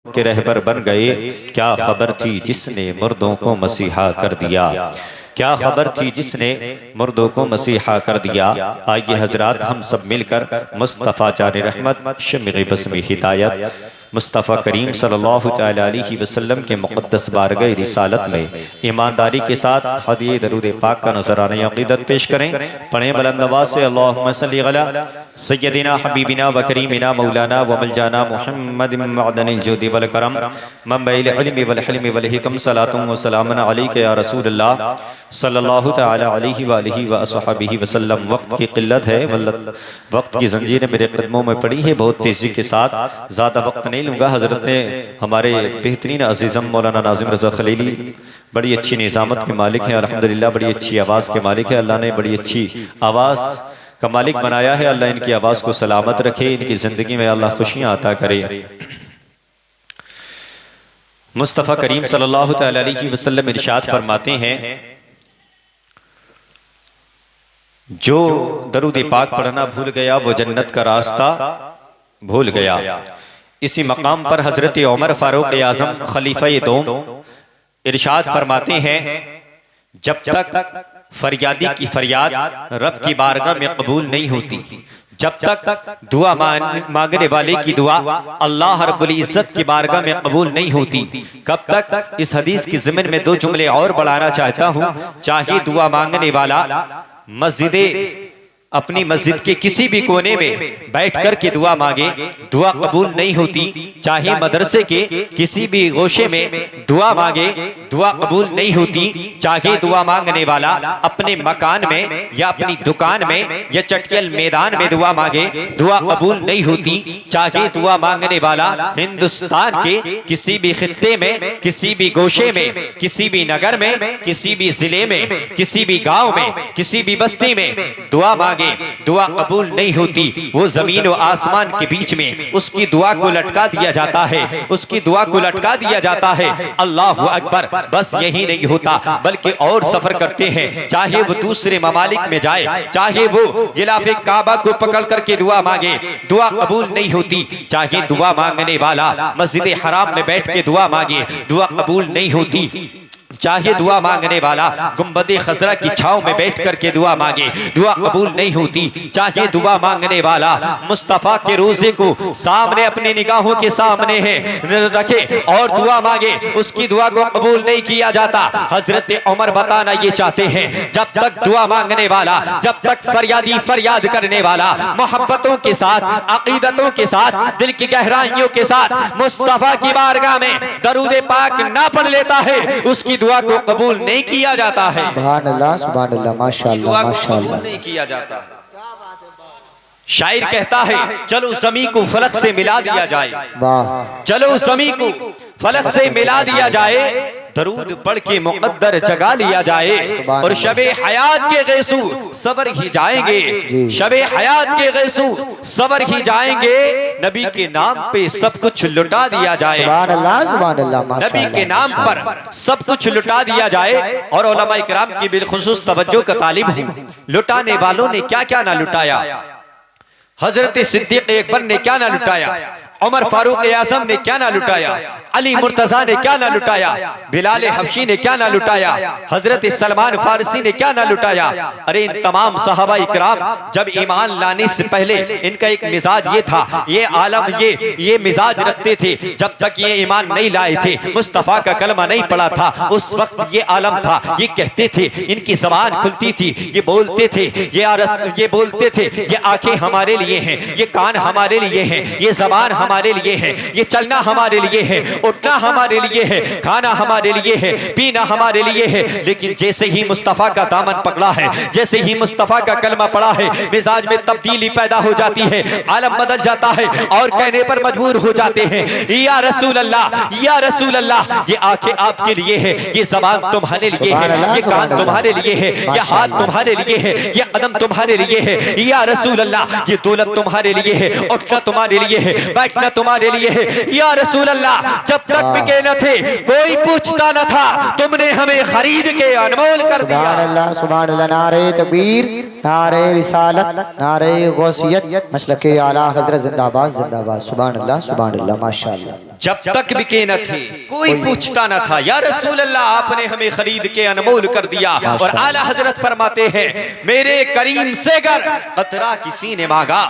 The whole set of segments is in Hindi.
के रहबर बन गए। क्या खबर थी जिसने मुर्दों को मसीहा कर दिया, क्या खबर थी जिसने मुर्दों को मसीहा कर दिया। आइए हजरात हम सब मिलकर मुस्तफ़ा जान रहमत शम्मे बस्म हिदायत मुस्तफ़ा करीम सल्लल्लाहु अलैहि वसल्लम के मुक़द्दस बारगाह रिसालत में ईमानदारी के साथ हदीये दरूद पाक का नज़राना अक़ीदत पेश करें। पढ़ें बुलंद आवाज़ से अल्लाहुम्मा सल्लि अला सय्यदिना हबीबिना व करीमिना मौलाना व मलजाना मुहम्मद मअदनिल जुदी वल करम मंबइल इल्मी वल हिल्मी वल हिकम सलातुम व सलामुन अलैका या रसूलल्लाह सल्लल्लाहु तआला अलैहि व आलिहि व अस्हाबिहि वसल्लम। वक्त की किल्लत है, वक्त की जंजीरें मेरे कदमों में पड़ी है, बहुत तेज़ी के साथ ज़्यादा वक्त नहीं लूँगा। हज़रत ने हमारे बेहतरीन अज़ीज़म मौलाना नाज़िम रज़ा खलीली बड़ी अच्छी निज़ामत के मालिक हैं अल्हम्दुलिल्लाह, बड़ी अच्छी आवाज़ के मालिक है। अल्लाह ने बड़ी अच्छी आवाज़ का मालिक बनाया है। अल्लाह इनकी आवाज़ को सलामत रखे, इनकी ज़िंदगी में अल्लाह खुशियाँ अता करे। मुस्तफ़ा करीम सल्लल्लाहु अलैहि वसल्लम इरशाद फरमाते हैं, जो दरूद पाक पढ़ना भूल गया वो जन्नत का रास्ता भूल गया। इसी मकाम पर हजरत उमर फारूक आज़म खलीफा दोम इरशाद फरमाते हैं, जब तक फरियादी की फरियाद रब की बारगाह में कबूल नहीं होती, जब तक दुआ मांगने वाले की दुआ अल्लाह रब्बुल इज्जत की बारगाह में कबूल नहीं होती, कब तक। इस हदीस की ज़मीन में दो जुमले और बढ़ाना चाहता हूँ। चाहे दुआ मांगने वाला मस्जिदे अपनी मस्जिद के किसी भी कोने में बैठ कर के दुआ मांगे, दुआ कबूल नहीं होती। चाहे मदरसे के किसी भी गोशे में दुआ मांगे, दुआ कबूल नहीं होती। चाहे दुआ मांगने वाला अपने मकान में या अपनी दुकान में या चटकेल मैदान में दुआ मांगे, दुआ कबूल नहीं होती। चाहे दुआ मांगने वाला हिंदुस्तान के किसी भी खित्ते में, किसी भी गोशे में, किसी भी नगर में, किसी भी जिले में, किसी भी गांव में, किसी भी बस्ती में दुआ दुआ कबूल नहीं होती। वो जमीन और आसमान के बीच में उसकी दुआ को लटका दिया जाता है, उसकी दुआ को लटका दिया जाता है। अल्लाह अकबर। बस यही नहीं होता बल्कि और सफर करते हैं। चाहे वो दूसरे ममालिक में जाए, चाहे वो गिलाफे काबा को पकड़ करके दुआ मांगे, दुआ कबूल नहीं होती। चाहे दुआ मांगने वाला मस्जिद हराम में बैठ के दुआ मांगे, दुआ कबूल नहीं होती। चाहे दुआ मांगने वाला गुंबदे खजरा की छांव में बैठ करके दुआ मांगे, दुआ कबूल नहीं होती। चाहे दुआ मांगने वाला मुस्तफ़ा के रोजे को सामने अपनी निगाहों के सामने है रखे और दुआ मांगे, उसकी दुआ को कबूल नहीं किया जाता। हजरत उमर बताना ये चाहते हैं, जब तक दुआ मांगने वाला, जब तक फरियादी फरियाद करने वाला मोहब्बतों के साथ, अकीदतों के साथ, दिल की गहराइयों के साथ मुस्तफ़ा की बारगाह में दरूद पाक ना पढ़ लेता है, उसकी दुआ को कबूल नहीं किया जाता है। सुभान अल्लाह माशाअल्लाह माशाअल्लाह नहीं किया जाता। शायर कहता है, चलो ज़मी को फलक से मिला दिया जाए, चलो ज़मी को फलक से मिला दिया जाए, दरूद पढ़ के मुक़द्दर जगा लिया जाए, और शबे हयात के गैसू सबर ही जाएंगे, शबे हयात के गैसू सबर ही जाएंगे। नबी के नाम पे सब कुछ लुटा दिया जाए, नबी के नाम पर सब कुछ लुटा दिया जाए। और उलमा इकराम की बिलखुसूस तवज्जो का तालिब हूँ, लुटाने वालों ने क्या क्या ना लुटाया। हजरत सिद्दीक़ अकबर ने क्या ना लुटाया, उमर फारूक आज़म ने क्या ना लुटाया, अली मुर्तज़ा ने क्या ना लुटाया, बिलाल हबशी ने क्या ना लुटाया, हजरत सलमान फारसी ने क्या ना लुटाया। अरे इन तमाम सहाबा इकराम जब ईमान लाने से पहले इनका एक मिजाज ये था, ये आलम ये मिजाज रखते थे। जब तक ये ईमान नहीं लाए थे, मुस्तफ़ा का कलमा नहीं पड़ा था, उस वक्त ये आलम था। ये कहते थे, इनकी ज़बान खुलती थी, ये बोलते थे, ये बोलते थे, ये आंखें हमारे लिए हैं, ये कान हमारे लिए हैं, ये ज़बान हमारे लिए है, ये चलना हमारे लिए है, उठना हमारे लिए है, खाना हमारे लिए है, पीना हमारे लिए है। लेकिन जैसे ही मुस्तफ़ा का दामन पकड़ा है, जैसे ही मुस्तफ़ा का कलमा पड़ा है, मिजाज में तब्दीली पैदा हो जाती है, आलम बदल जाता है और कहने पर मजबूर हो जाते हैं, या रसूल अल्लाह, या रसूल अल्लाह। ये आंखें आपके लिए है, ये ज़बान तुम्हारे लिए है, ये कान तुम्हारे लिए है, ये हाथ तुम्हारे लिए है, ये कदम तुम्हारे लिए है, या रसूल अल्लाह। ये दौलत तुम्हारे लिए है, उठना तुम्हारे लिए है, बैठना तुम्हारे लिए है, या रसूल अल्लाह। जब तक बिके न थे, कोई पूछता न था, तुमने हमें खरीद के अनमोल कर दिया। सुभान अल्लाह। नारे तकबीर, नारे रिसालत, नारे गौसियत, मसलके आला हज़रत जिंदाबाद जिंदाबाद। सुभान अल्लाह माशाअल्लाह। जब तक बिके न थे कोई पूछता न था, या रसूल अल्लाह आपने हमें खरीद के अनमोल कर दिया। और आला हजरत फरमाते हैं मेरे करीम से गर कतरा किसी ने मांगा,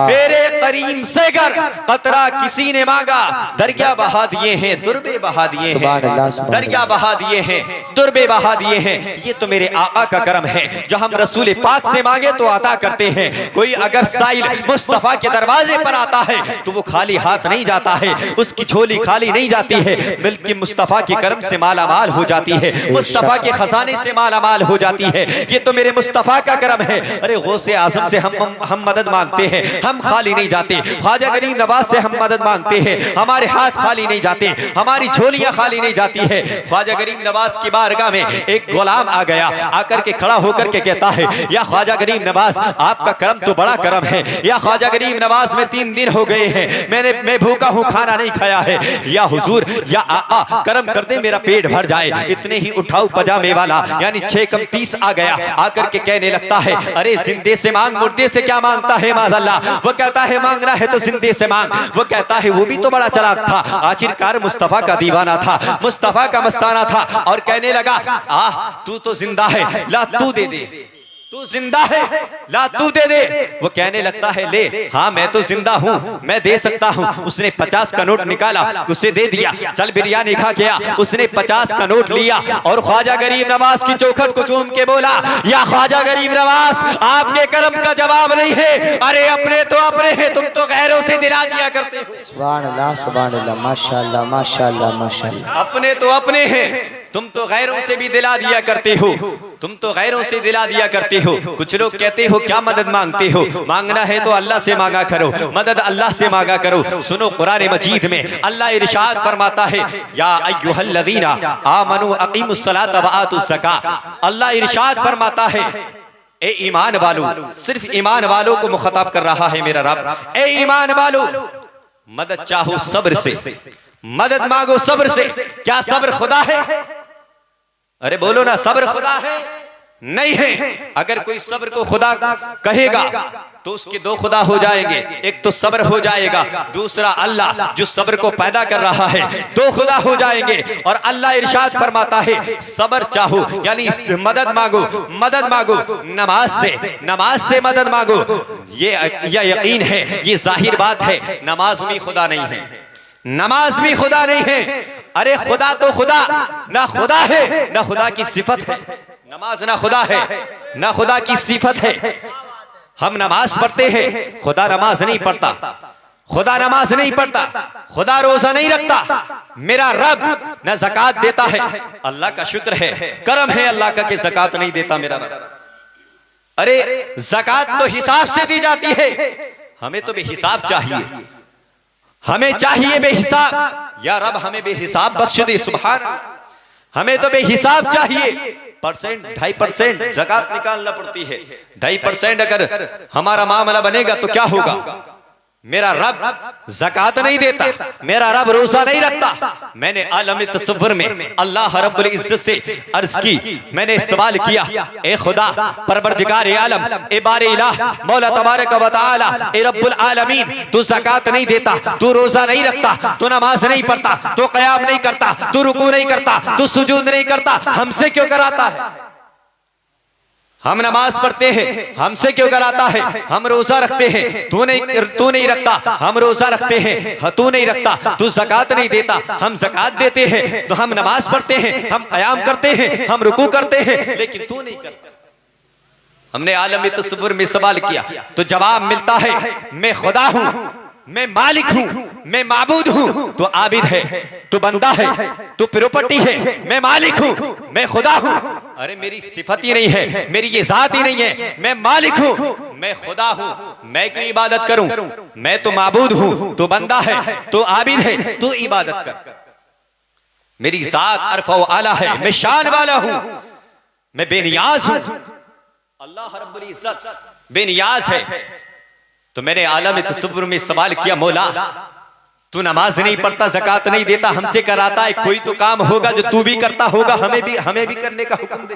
मेरे करीम से गर कतरा किसी ने मांगा, दरिया बहा दिए हैं दुर्बे बहा दिए हैं, दरिया बहा दिए हैं दुर्बे बहा दिए हैं। ये तो मेरे आका का करम है, जो हम रसूल पाक से मांगे तो अता करते हैं। कोई अगर साइल मुस्तफा के दरवाजे पर आता है तो वो खाली हाथ नहीं जाता है, उसकी झोली खाली नहीं जाती है, बल्कि मुस्तफा के करम से माला माल हो जाती है, मुस्तफा के खजाने से माला माल हो जाती है। ये तो मेरे मुस्तफा का करम है। अरे गौसे आजम से हम मदद मांगते हैं, हम खाली नहीं जाते। ख्वाजा गरीब नवाज से हम मदद मांगते हैं, हमारे हाथ खाली नहीं जाते, हमारी झोलियां खाली नहीं जाती है। ख्वाजा गरीब नवाज की बारगाह में एक गुलाम आ गया, आकर के खड़ा होकर के कहता है या ख्वाजा गरीब नवाज आपका करम तो बड़ा करम है, या ख्वाजा गरीब नवाज में 3 दिन हो गए हैं मैं भूखा हूँ, खाना नहीं खाया है, या हुजूर या आका करम कर दे मेरा पेट भर जाए। इतने ही उठाऊ पजामे वाला यानी 6 कम 30 आ गया, आकर के कहने लगता है अरे जिंदे से मांग मुर्दे से क्या मांगता है माज़अल्लाह। वो कहता है मांगना है तो जिंदे से मांग। वो कहता है वो भी तो बड़ा चालाक था, आखिरकार मुस्तफा का दीवाना था, मुस्तफा का मस्ताना था, और कहने लगा तू तो जिंदा है, ला तू दे दे, तू जिंदा है ला तू दे दे। वो कहने लगता है ले हाँ मैं तो जिंदा हूँ, मैं दे सकता हूँ। उसने 50 का नोट निकाला, उसे दे दिया, चल बिरयानी खा गया। उसने 50 का नोट लिया और ख्वाजा गरीब नवाज की चौखट को चूम के बोला या ख्वाजा गरीब नवाज आपके करम का जवाब नहीं है, अरे अपने तो अपने हैं, तुम तो गैरों से दिला दिया करते हो। सुभान अल्लाह माशाअल्लाह माशाअल्लाह माशाअल्लाह। अपने तो अपने हैं, तुम तो गैरों से भी दिला दिया करते हो, तुम तो गैरों से दिला दिया करते हो। कुछ लोग कहते हो क्या मदद मांगते हो, मांगना है तो अल्लाह से मांगा करो, मदद अल्लाह से मांगा करो। सुनो कुरान मजीद में अल्लाह इरशाद फरमाता है या अय्युहल्लज़ीना आमनू अकीमुस्सलाता व आतुज़्ज़कात। अल्लाह इरशाद फरमाता है ए ईमान वालों, सिर्फ ईमान वालों को मुखताब कर रहा है मेरा रब। ए ईमान वालों मदद चाहो सब्र से, मदद मांगो सब्र से। क्या सब्र खुदा है? अरे बोलो ना, सब्र खुदा है? नहीं है। अगर कोई सब्र को खुदा कहेगा तो उसके 2 खुदा हो जाएंगे, एक तो सब्र हो जाएगा, दूसरा अल्लाह जो सब्र को पैदा कर रहा है, 2 खुदा हो जाएंगे। और अल्लाह इरशाद फरमाता है सब्र चाहो यानी मदद मांगो, मदद मांगो नमाज से, नमाज से मदद मांगो। ये यकीन है, ये जाहिर बात है, नमाज भी खुदा नहीं है, नमाज भी खुदा नहीं है। अरे खुदा तो खुदा ना खुदा है ना खुदा की सिफत है, नमाज ना खुदा है ना खुदा की सिफत है। हम नमाज पढ़ते हैं, खुदा नमाज नहीं पढ़ता, खुदा नमाज नहीं पढ़ता, खुदा रोजा नहीं रखता। मेरा रब न ज़कात देता है, अल्लाह का शुक्र है, करम है अल्लाह का कि ज़कात नहीं देता मेरा रब। अरे ज़कात तो हिसाब से दी जाती है, हमें तो बेहिसाब चाहिए, हमें चाहिए बेहिसाब। या रब हमें बेहिसाब बख्श दे, सुभान अल्लाह। हमें तो बेहिसाब चाहिए। 2.5% ज़कात निकालना पड़ती है। 2.5% अगर हमारा मामला बनेगा तो क्या होगा? मेरा रब ज़कात नहीं देता, मेरा रब रोजा नहीं रखता। मैंने आलम तसव्वुर में अल्लाह रब्बुल इज्जत से अर्ज की, मैंने सवाल किया ए खुदा परवरदिगार आलम, ए बारे इलाह, मौला तबारक व तआला, ए रब्बुल आलमीन, तू ज़कात नहीं देता, तू रोजा नहीं रखता, तू नमाज नहीं पढ़ता, तू क़याम नहीं करता, तू रुकू नहीं करता, तू सुजूद नहीं करता, हमसे क्यों कराता है? हम नमाज पढ़ते हैं, हमसे क्यों कराता है? हम रोजा रखते हैं, तू नहीं रखता, हम रोजा रखते हैं, तू नहीं रखता। तू ज़कात नहीं देता, हम ज़कात देते हैं। तो हम नमाज पढ़ते हैं, हम क़याम करते हैं, हम रुकू करते हैं, लेकिन तू नहीं करता। हमने आलम तसव्वुर में सवाल किया तो जवाब मिलता है मैं खुदा हूं, मैं मालिक हूं, मैं माबूद हूं, तू आबिद है, तू बंदा है, तू प्रॉपर्टी है। मैं मालिक हूं, मैं खुदा हूं। अरे मेरी सिफत ही नहीं है, मेरी ये जात ही नहीं है। मैं मालिक हूं, मैं खुदा हूं, मैं क्यों इबादत करूं? मैं तो माबूद हूं, तू बंदा है, तू आबिद है, तू इबादत कर। मेरी जात अरफ़ा व आला है, मैं शान वाला हूं, मैं बेनियाज हूं। अल्लाह रब्बुल इज्जत बेनियाज है। तो मैंने आलम तसव्वुर में सवाल किया मौला तू नमाज नहीं पढ़ता, ज़कात नहीं देता, हमसे कराता है, कोई तो काम होगा जो तू भी करता होगा, हमें भी करने का हुक्म दे।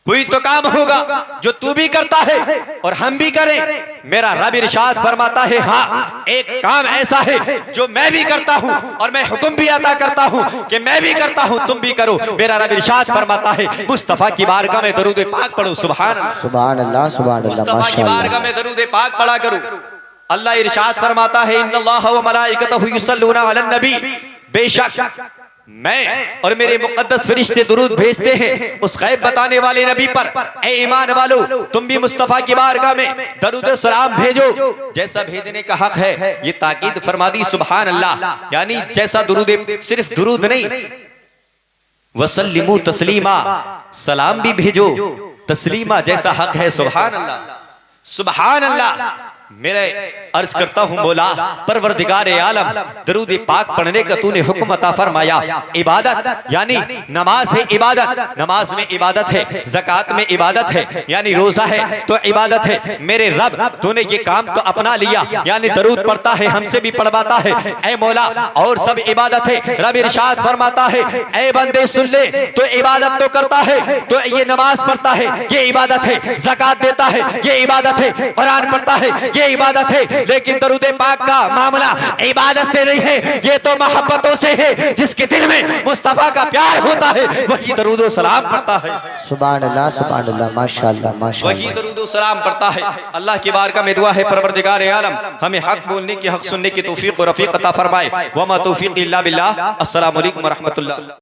कोई तो काम होगा जो तू भी करता है और हम भी करें। मेरा रब इरशाद फरमाता है, हाँ एक काम ऐसा है जो मैं भी करता हूं और मैं हुक्म भी अता करता हूं कि मैं भी करता हूं, तुम भी करो। मेरा रब इरशाद फरमाता है, मुस्तफा की बारगाह में दरूद पाक पढ़ो। सुभान अल्लाह, सुभान अल्लाह, सुभान अल्लाह, मुस्तफा की माशाअल्लाह। बारगाह में दरूद पाक पढ़ा करो। अल्लाह इरशाद फरमाता है, इन्नल्लाह व मलाइकतहु युसल्लूना अलन नबी, बेशक मैं और मेरे मुकद्दस फरिश्ते दुरूद भेजते हैं उस गैब बताने वाले नबी पर। ए ईमान वालो, तुम भी मुस्तफा की बारगाह में दरूद सलाम भेजो जैसा भेजने का हक है। ये ताकीद फरमा दी। सुभान अल्लाह, यानी जैसा दुरूद, सिर्फ दुरूद नहीं, वसल्लिमू तस्लीमा, सलाम भी भेजो तस्लीमा जैसा हक है। सुभान अल्लाह, सुभान अल्लाह। मेरे अर्ज करता हूं मौला परवरदिगार आलम, दरूद पाक पढ़ने का तूने हुक्म अता फरमाया। इबादत यानी नमाज है इबादत, नमाज में इबादत है, ज़कात में इबादत है, यानी रोजा है तो इबादत है। मेरे रब तूने ये काम तो अपना लिया, यानी दरूद पढ़ता है, हमसे भी पढ़वाता है। ए मौला और सब इबादत है। रब इरशाद फरमाता है, ए बंदे सुन ले, तो इबादत तो करता है, तो ये नमाज पढ़ता है ये इबादत है, ज़कात देता है ये इबादत है, कुरान पढ़ता है ये इबादत है। लेकिन दरूद पाक का मामला इबादत से नहीं है, ये तो मोहब्बतों से है। जिसके दिल में मुस्तफा का प्यार होता है वही दरूद सलाम पढ़ता है। सुभान अल्लाह, सुभान अल्लाह, माशाअल्लाह, माशाअल्लाह। वही दरूद सलाम पढ़ता है। अल्लाह की बारगाह में दुआ है, परवरदिगार आलम हमें हक बोलने की, हक सुनने की तौफीक और रफीक अता फरमाए। वमा तौफीक इल्ला बिल्लाह। अस्सलामु अलैकुम व रहमतुल्लाह।